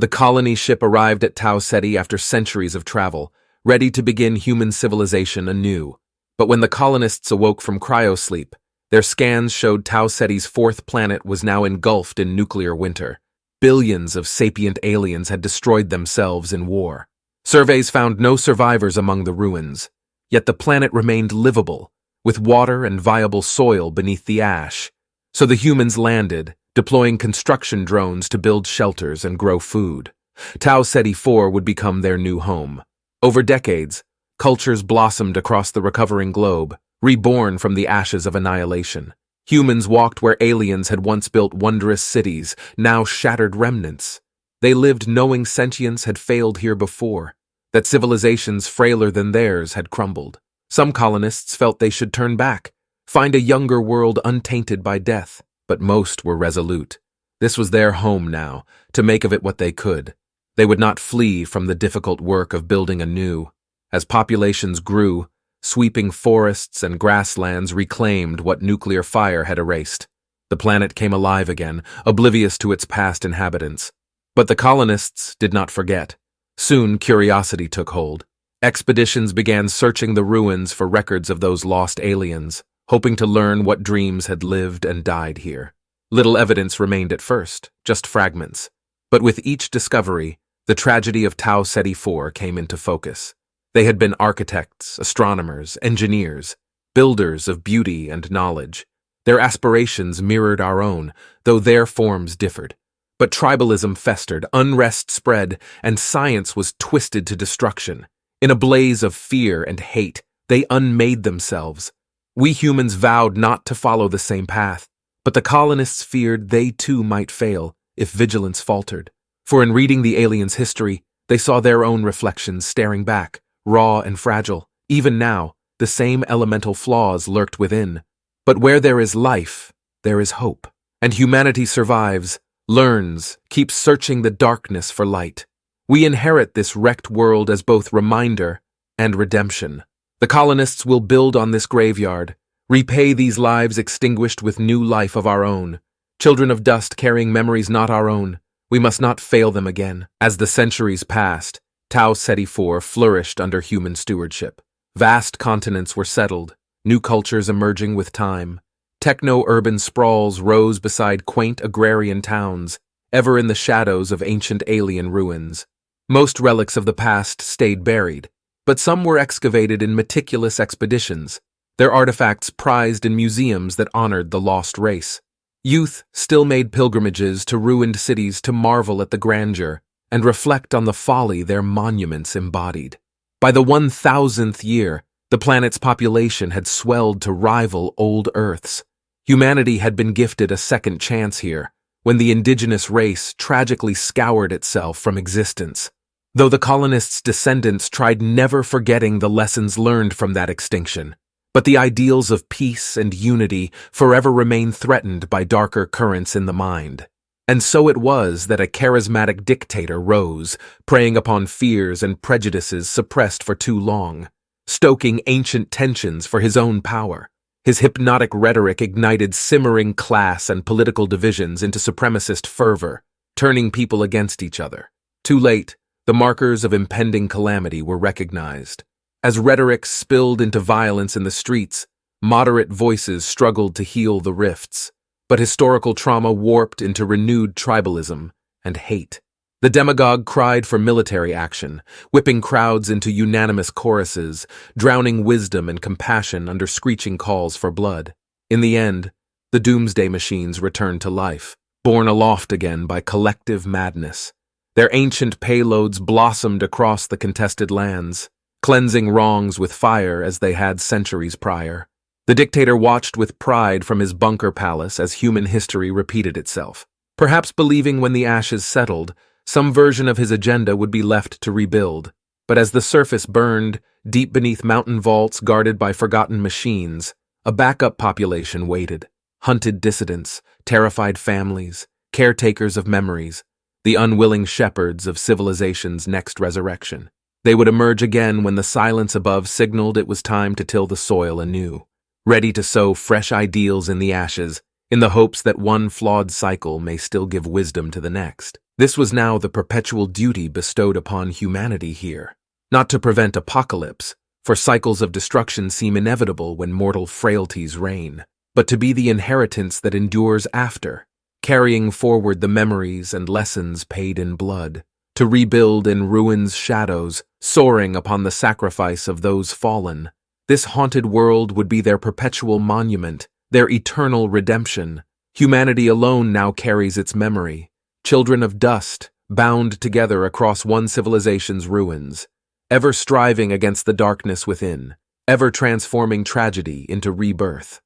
The colony ship arrived at Tau Ceti after centuries of travel, ready to begin human civilization anew. But when the colonists awoke from cryosleep, their scans showed Tau Ceti's fourth planet was now engulfed in nuclear winter. Billions of sapient aliens had destroyed themselves in war. Surveys found no survivors among the ruins, yet the planet remained livable, with water and viable soil beneath the ash. So the humans landed, deploying construction drones to build shelters and grow food. Tau Ceti 4 would become their new home. Over decades, cultures blossomed across the recovering globe, reborn from the ashes of annihilation. Humans walked where aliens had once built wondrous cities, now shattered remnants. They lived knowing sentience had failed here before, that civilizations frailer than theirs had crumbled. Some colonists felt they should turn back, find a younger world untainted by death, but most were resolute. This was their home now, to make of it what they could. They would not flee from the difficult work of building anew. As populations grew, sweeping forests and grasslands reclaimed what nuclear fire had erased. The planet came alive again, oblivious to its past inhabitants. But the colonists did not forget. Soon curiosity took hold. Expeditions began searching the ruins for records of those lost aliens, hoping to learn what dreams had lived and died here. Little evidence remained at first, just fragments. But with each discovery, the tragedy of Tau Ceti 4 came into focus. They had been architects, astronomers, engineers, builders of beauty and knowledge. Their aspirations mirrored our own, though their forms differed. But tribalism festered, unrest spread, and science was twisted to destruction. In a blaze of fear and hate, they unmade themselves. We humans vowed not to follow the same path, but the colonists feared they too might fail if vigilance faltered. For in reading the aliens' history, they saw their own reflections staring back, raw and fragile. Even now, the same elemental flaws lurked within. But where there is life, there is hope. And humanity survives, learns, keeps searching the darkness for light. We inherit this wrecked world as both reminder and redemption. The colonists will build on this graveyard, repay these lives extinguished with new life of our own. Children of dust carrying memories not our own, we must not fail them again. As the centuries passed, Tau Ceti 4 flourished under human stewardship. Vast continents were settled, new cultures emerging with time. Techno-urban sprawls rose beside quaint agrarian towns, ever in the shadows of ancient alien ruins. Most relics of the past stayed buried, but some were excavated in meticulous expeditions, their artifacts prized in museums that honored the lost race. Youth still made pilgrimages to ruined cities to marvel at the grandeur and reflect on the folly their monuments embodied. By the 1000th year, the planet's population had swelled to rival old Earth's. Humanity had been gifted a second chance here, when the indigenous race tragically scoured itself from existence. Though the colonists' descendants tried never forgetting the lessons learned from that extinction, but the ideals of peace and unity forever remain threatened by darker currents in the mind. And so it was that a charismatic dictator rose, preying upon fears and prejudices suppressed for too long, stoking ancient tensions for his own power. His hypnotic rhetoric ignited simmering class and political divisions into supremacist fervor, turning people against each other. Too late, the markers of impending calamity were recognized. As rhetoric spilled into violence in the streets, moderate voices struggled to heal the rifts, but historical trauma warped into renewed tribalism and hate. The demagogue cried for military action, whipping crowds into unanimous choruses, drowning wisdom and compassion under screeching calls for blood. In the end, the doomsday machines returned to life, borne aloft again by collective madness. Their ancient payloads blossomed across the contested lands, cleansing wrongs with fire as they had centuries prior. The dictator watched with pride from his bunker palace as human history repeated itself, perhaps believing when the ashes settled, some version of his agenda would be left to rebuild. But as the surface burned, deep beneath mountain vaults guarded by forgotten machines, a backup population waited. Hunted dissidents, terrified families, caretakers of memories, the unwilling shepherds of civilization's next resurrection. They would emerge again when the silence above signaled it was time to till the soil anew, ready to sow fresh ideals in the ashes, in the hopes that one flawed cycle may still give wisdom to the next. This was now the perpetual duty bestowed upon humanity here. Not to prevent apocalypse, for cycles of destruction seem inevitable when mortal frailties reign, but to be the inheritance that endures after, carrying forward the memories and lessons paid in blood, to rebuild in ruins' shadows, soaring upon the sacrifice of those fallen. This haunted world would be their perpetual monument, their eternal redemption. Humanity alone now carries its memory, children of dust, bound together across one civilization's ruins, ever striving against the darkness within, ever transforming tragedy into rebirth.